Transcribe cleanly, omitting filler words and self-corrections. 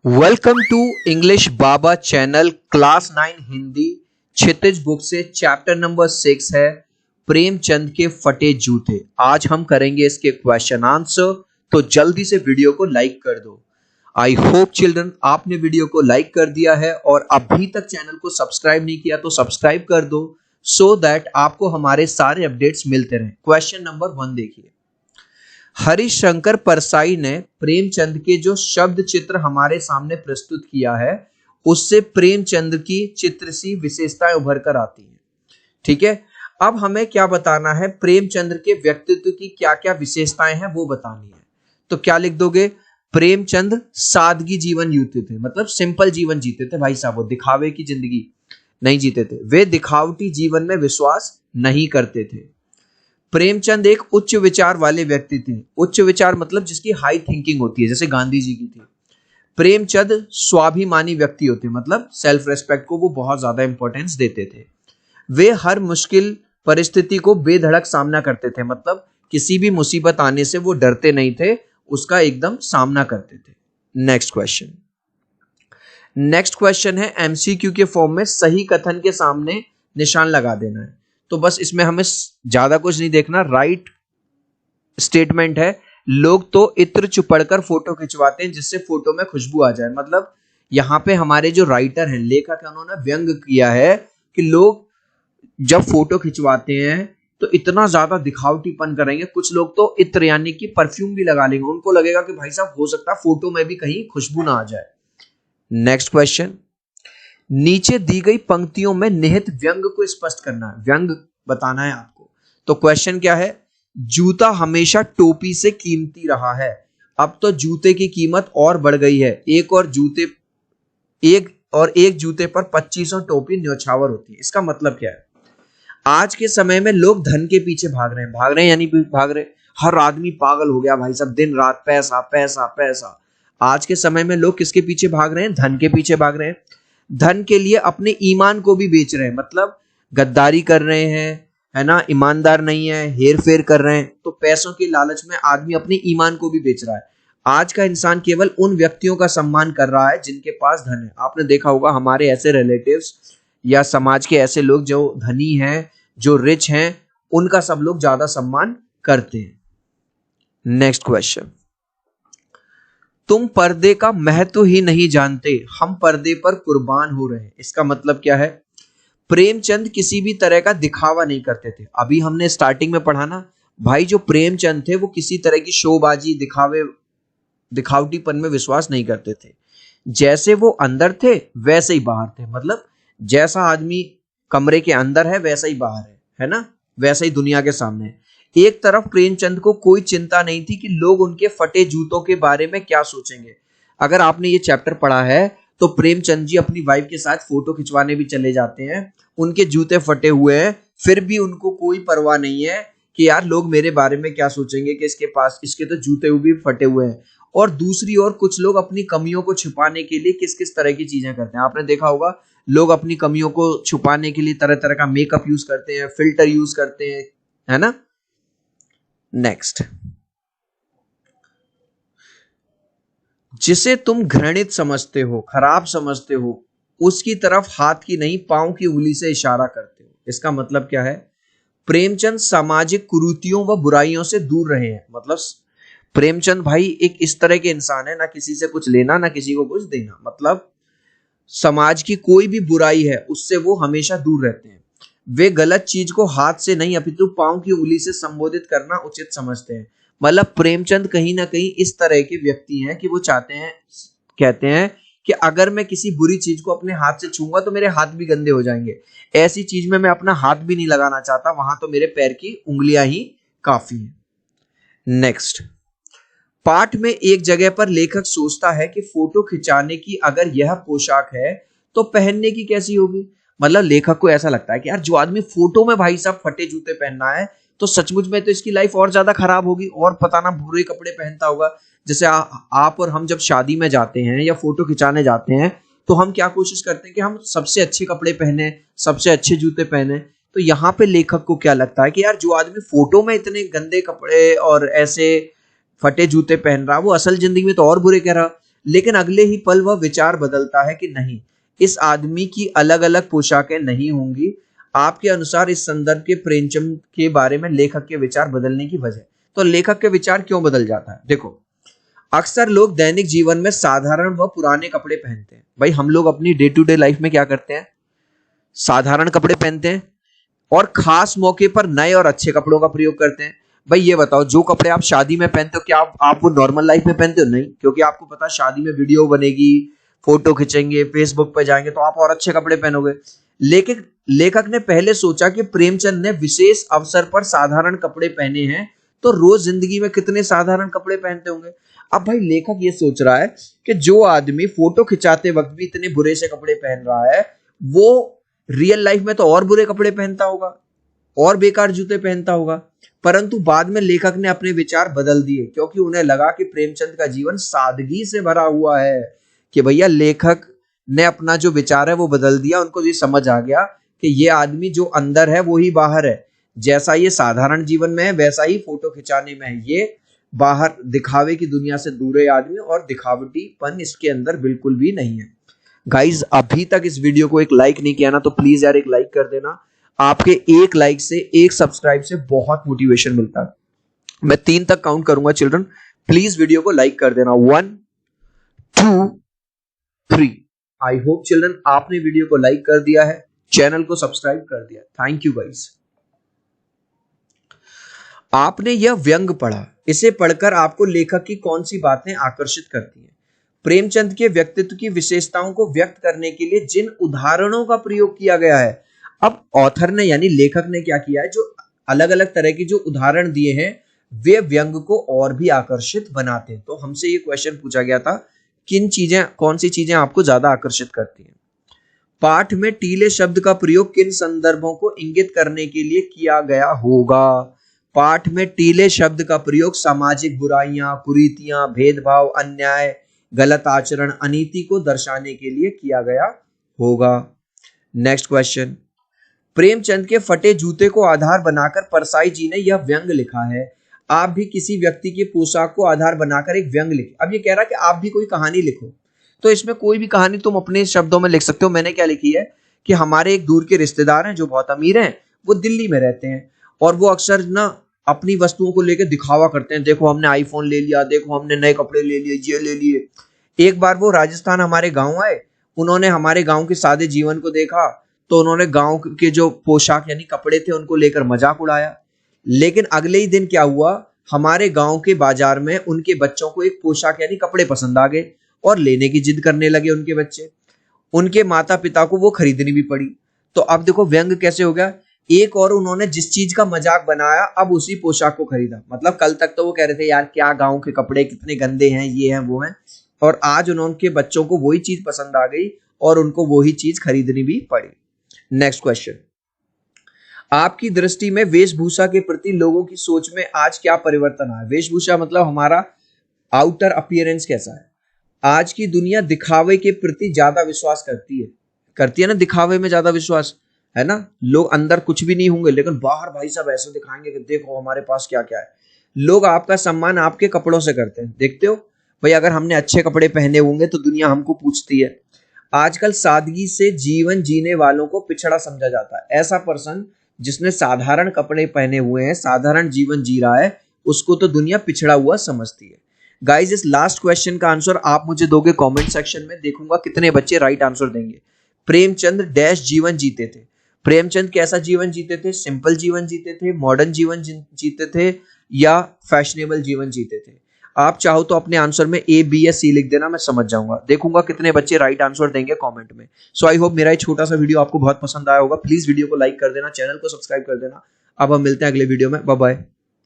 Welcome to English Baba channel class 9 Hindi. Kshitij book से chapter number 6 है प्रेमचंद के फटे जूते। आज हम करेंगे इसके क्वेश्चन आंसर, तो जल्दी से वीडियो को लाइक कर दो। आई होप चिल्ड्रन आपने वीडियो को लाइक कर दिया है और अभी तक चैनल को सब्सक्राइब नहीं किया तो सब्सक्राइब कर दो सो दैट आपको हमारे सारे अपडेट्स मिलते रहें। क्वेश्चन नंबर 1 देखिए। हरिशंकर परसाई ने प्रेमचंद के जो शब्द चित्र हमारे सामने प्रस्तुत किया है उससे प्रेमचंद की चित्र सी विशेषताएं उभर कर आती हैं। ठीक है, अब हमें क्या बताना है, प्रेमचंद के व्यक्तित्व की क्या क्या विशेषताएं हैं वो बतानी है। तो क्या लिख दोगे? प्रेमचंद सादगी जीवन जीते थे, मतलब सिंपल जीवन जीते थे भाई साहब, वो दिखावे की जिंदगी नहीं जीते थे। वे दिखावटी जीवन में विश्वास नहीं करते थे। प्रेमचंद एक उच्च विचार वाले व्यक्ति थे। उच्च विचार मतलब जिसकी हाई थिंकिंग होती है, जैसे गांधी जी की थी। प्रेमचंद स्वाभिमानी व्यक्ति होते, मतलब सेल्फ रेस्पेक्ट को वो बहुत ज्यादा इंपॉर्टेंस देते थे। वे हर मुश्किल परिस्थिति को बेधड़क सामना करते थे, मतलब किसी भी मुसीबत आने से वो डरते नहीं थे, उसका एकदम सामना करते थे। नेक्स्ट क्वेश्चन है एमसीक्यू के फॉर्म में, सही कथन के सामने निशान लगा देना है। तो बस इसमें हमें ज्यादा कुछ नहीं देखना। राइट स्टेटमेंट है, लोग तो इत्र चुपड़कर फोटो खिंचवाते हैं जिससे फोटो में खुशबू आ जाए। मतलब यहाँ पे हमारे जो राइटर हैं, लेखक है, उन्होंने व्यंग किया है कि लोग जब फोटो खिंचवाते हैं तो इतना ज्यादा दिखावटीपन करेंगे। कुछ लोग तो इत्र यानी कि परफ्यूम भी लगा लेंगे, उनको लगेगा कि भाई साहब हो सकता है फोटो में भी कहीं खुशबू ना आ जाए। नेक्स्ट क्वेश्चन, नीचे दी गई पंक्तियों में निहित व्यंग को स्पष्ट करना है, व्यंग बताना है आपको। तो क्वेश्चन क्या है? जूता हमेशा टोपी से कीमती रहा है, अब तो जूते की कीमत और बढ़ गई है। एक जूते पर 2500 टोपी न्यौछावर होती है। इसका मतलब क्या है? आज के समय में लोग धन के पीछे भाग रहे हैं यानी भाग रहे, हर आदमी पागल हो गया भाई साहब, दिन रात पैसा पैसा पैसा। आज के समय में लोग किसके पीछे भाग रहे हैं? धन के पीछे भाग रहे हैं। धन के लिए अपने ईमान को भी बेच रहे हैं, मतलब गद्दारी कर रहे हैं, है ना, ईमानदार नहीं है, हेर फेर कर रहे हैं। तो पैसों के लालच में आदमी अपने ईमान को भी बेच रहा है। आज का इंसान केवल उन व्यक्तियों का सम्मान कर रहा है जिनके पास धन है। आपने देखा होगा हमारे ऐसे रिलेटिव्स या समाज के ऐसे लोग जो धनी हैं, जो रिच हैं, उनका सब लोग ज्यादा सम्मान करते हैं। नेक्स्ट क्वेश्चन, तुम पर्दे का महत्व ही नहीं जानते, हम पर्दे पर कुर्बान हो रहे हैं। इसका मतलब क्या है? प्रेमचंद किसी भी तरह का दिखावा नहीं करते थे। अभी हमने स्टार्टिंग में पढ़ा ना भाई, जो प्रेमचंद थे वो किसी तरह की शोबाजी दिखावटीपन में विश्वास नहीं करते थे। जैसे वो अंदर थे वैसे ही बाहर थे, मतलब जैसा आदमी कमरे के अंदर है वैसा ही बाहर है ना, वैसा ही दुनिया के सामने। एक तरफ प्रेमचंद को कोई चिंता नहीं थी कि लोग उनके फटे जूतों के बारे में क्या सोचेंगे। अगर आपने ये चैप्टर पढ़ा है तो प्रेमचंद जी अपनी वाइफ के साथ फोटो खिंचवाने भी चले जाते हैं, उनके जूते फटे हुए हैं, फिर भी उनको कोई परवाह नहीं है कि यार लोग मेरे बारे में क्या सोचेंगे कि इसके तो जूते भी फटे हुए हैं। और दूसरी ओर कुछ लोग अपनी कमियों को छुपाने के लिए किस किस तरह की चीजें करते हैं। आपने देखा होगा लोग अपनी कमियों को छुपाने के लिए तरह तरह का मेकअप यूज करते हैं, फिल्टर यूज करते हैं, है ना। नेक्स्ट, जिसे तुम घृणित समझते हो, खराब समझते हो, उसकी तरफ हाथ की नहीं पांव की उंगली से इशारा करते हो। इसका मतलब क्या है? प्रेमचंद सामाजिक कुरीतियों व बुराइयों से दूर रहे हैं। मतलब प्रेमचंद भाई एक इस तरह के इंसान है, ना किसी से कुछ लेना ना किसी को कुछ देना, मतलब समाज की कोई भी बुराई है उससे वो हमेशा दूर रहते हैं। वे गलत चीज को हाथ से नहीं अपितु पांव की उंगली से संबोधित करना उचित समझते हैं। मतलब प्रेमचंद कहीं ना कहीं इस तरह के व्यक्ति हैं कि वो कहते हैं कि अगर मैं किसी बुरी चीज को अपने हाथ से छूंगा तो मेरे हाथ भी गंदे हो जाएंगे, ऐसी चीज में मैं अपना हाथ भी नहीं लगाना चाहता, वहां तो मेरे पैर की उंगलियां ही काफी है। नेक्स्ट, पाठ में एक जगह पर लेखक सोचता है कि फोटो खिंचाने की अगर यह पोशाक है तो पहनने की कैसी होगी। मतलब लेखक को ऐसा लगता है कि यार जो आदमी फोटो में भाई साहब फटे जूते पहनना है तो सचमुच में तो इसकी लाइफ और ज्यादा खराब होगी, और पता ना बुरे कपड़े पहनता होगा। जैसे आप और हम जब शादी में जाते हैं या फोटो खिंचाने जाते हैं तो हम क्या कोशिश करते हैं कि हम सबसे अच्छे कपड़े पहने, सबसे अच्छे जूते पहने। तो यहाँ पे लेखक को क्या लगता है कि यार जो आदमी फोटो में इतने गंदे कपड़े और ऐसे फटे जूते पहन रहा, वो असल जिंदगी में तो और बुरे कह रहा। लेकिन अगले ही पल वह विचार बदलता है कि नहीं, इस आदमी की अलग अलग पोशाकें नहीं होंगी। आपके अनुसार इस संदर्भ के प्रेमचंद के बारे में लेखक के विचार बदलने की वजह, तो लेखक के विचार क्यों बदल जाता है? देखो, अक्सर लोग दैनिक जीवन में साधारण व पुराने कपड़े पहनते हैं। भाई हम लोग अपनी डे टू डे लाइफ में क्या करते हैं? साधारण कपड़े पहनते हैं और खास मौके पर नए और अच्छे कपड़ों का प्रयोग करते हैं। भाई ये बताओ, जो कपड़े आप शादी में पहनते हो, क्या आप वो नॉर्मल लाइफ में पहनते हो? नहीं, क्योंकि आपको पता है शादी में वीडियो बनेगी, फोटो खींचेंगे, फेसबुक पे जाएंगे, तो आप और अच्छे कपड़े पहनोगे। लेकिन लेखक ने पहले सोचा कि प्रेमचंद ने विशेष अवसर पर साधारण कपड़े पहने हैं, तो रोज जिंदगी में कितने साधारण कपड़े पहनते होंगे। अब भाई लेखक ये सोच रहा है कि जो आदमी फोटो खिंचाते वक्त भी इतने बुरे से कपड़े पहन रहा है, वो रियल लाइफ में तो और बुरे कपड़े पहनता होगा और बेकार जूते पहनता होगा। परंतु बाद में लेखक ने अपने विचार बदल दिए, क्योंकि उन्हें लगा कि प्रेमचंद का जीवन सादगी से भरा हुआ है। कि भैया लेखक ने अपना जो विचार है वो बदल दिया। उनको ये समझ आ गया कि ये आदमी जो अंदर है वो ही बाहर है। जैसा ये साधारण जीवन में है वैसा ही फोटो खिंचाने में है। ये बाहर दिखावे की दुनिया से दूर है आदमी, और दिखावटीपन इसके अंदर बिल्कुल भी नहीं है। गाइज अभी तक इस वीडियो को एक लाइक नहीं किया ना, तो प्लीज यार एक लाइक कर देना। आपके एक लाइक से, एक सब्सक्राइब से बहुत मोटिवेशन मिलता है। मैं 3 तक काउंट करूंगा चिल्ड्रन, प्लीज वीडियो को लाइक कर देना। 1 2 3। आई होप चिल्ड्रन आपने वीडियो को लाइक कर दिया है, चैनल को सब्सक्राइब कर दिया। Thank you guys. आपने यह व्यंग पढ़ा, इसे पढ़कर आपको लेखक की कौन सी बातें आकर्षित करती हैं? प्रेमचंद के व्यक्तित्व की विशेषताओं को व्यक्त करने के लिए जिन उदाहरणों का प्रयोग किया गया है। अब ऑथर ने यानी लेखक ने क्या किया है, जो अलग अलग तरह के जो उदाहरण दिए हैं वे व्यंग को और भी आकर्षित बनाते हैं। तो हमसे ये क्वेश्चन पूछा गया था, कौन सी चीजें आपको ज्यादा आकर्षित करती हैं? पाठ में टीले शब्द का प्रयोग किन संदर्भों को इंगित करने के लिए किया गया होगा? पाठ में टीले शब्द का प्रयोग सामाजिक बुराइयां, कुरीतियां, भेदभाव, अन्याय, गलत आचरण, अनीति को दर्शाने के लिए किया गया होगा। नेक्स्ट क्वेश्चन, प्रेमचंद के फटे जूते को आधार बनाकर परसाई जी ने यह व्यंग लिखा है। आप भी किसी व्यक्ति के पोशाक को आधार बनाकर एक व्यंग लिखें। अब ये कह रहा है कि आप भी कोई कहानी लिखो, तो इसमें कोई भी कहानी तुम अपने शब्दों में लिख सकते हो। मैंने क्या लिखी है कि हमारे एक दूर के रिश्तेदार हैं जो बहुत अमीर हैं, वो दिल्ली में रहते हैं और वो अक्सर ना अपनी वस्तुओं को लेकर दिखावा करते हैं। देखो हमने आईफोन ले लिया, देखो हमने नए कपड़े ले लिए, ये ले लिए। एक बार वो राजस्थान हमारे गांव आए, उन्होंने हमारे गांव के सादे जीवन को देखा, तो उन्होंने गांव के जो पोशाक यानी कपड़े थे उनको लेकर मजाक उड़ाया। लेकिन अगले ही दिन क्या हुआ, हमारे गांव के बाजार में उनके बच्चों को एक पोशाक यानी कपड़े पसंद आ गए और लेने की जिद करने लगे उनके बच्चे। उनके माता पिता को वो खरीदनी भी पड़ी। तो अब देखो व्यंग कैसे हो गया। एक और उन्होंने जिस चीज का मजाक बनाया, अब उसी पोशाक को खरीदा। मतलब कल तक तो वो कह रहे थे यार क्या गांव के कपड़े कितने गंदे हैं, ये हैं वो हैं, और आज उनके बच्चों को वही चीज पसंद आ गई और उनको वही चीज खरीदनी भी पड़ी। नेक्स्ट क्वेश्चन, आपकी दृष्टि में वेशभूषा के प्रति लोगों की सोच में आज क्या परिवर्तन आया? वेशभूषा मतलब हमारा आउटर अपीयरेंस कैसा है। आज की दुनिया दिखावे के प्रति ज्यादा विश्वास करती है ना, दिखावे में ज्यादा विश्वास है ना। लोग अंदर कुछ भी नहीं होंगे लेकिन बाहर भाई साहब ऐसे दिखाएंगे कि देखो हमारे पास क्या क्या है। लोग आपका सम्मान आपके कपड़ों से करते हैं, देखते हो भाई। अगर हमने अच्छे कपड़े पहने होंगे तो दुनिया हमको पूछती है। आजकल सादगी से जीवन जीने वालों को पिछड़ा समझा जाता है। ऐसा पर्सन जिसने साधारण कपड़े पहने हुए हैं, साधारण जीवन जी रहा है, उसको तो दुनिया पिछड़ा हुआ समझती है। गाइज इस लास्ट क्वेश्चन का आंसर आप मुझे दोगे कमेंट सेक्शन में, देखूंगा कितने बच्चे राइट आंसर देंगे। प्रेमचंद डैश जीवन जीते थे। प्रेमचंद कैसा जीवन जीते थे? सिंपल जीवन जीते थे, मॉडर्न जीवन जीते थे, या फैशनेबल जीवन जीते थे? आप चाहो तो अपने आंसर में ए, बी या सी लिख देना, मैं समझ जाऊंगा। देखूंगा कितने बच्चे राइट आंसर देंगे कमेंट में। सो आई होप मेरा ये छोटा सा वीडियो आपको बहुत पसंद आया होगा। प्लीज वीडियो को लाइक कर देना, चैनल को सब्सक्राइब कर देना। अब हम मिलते हैं अगले वीडियो में। Bye bye.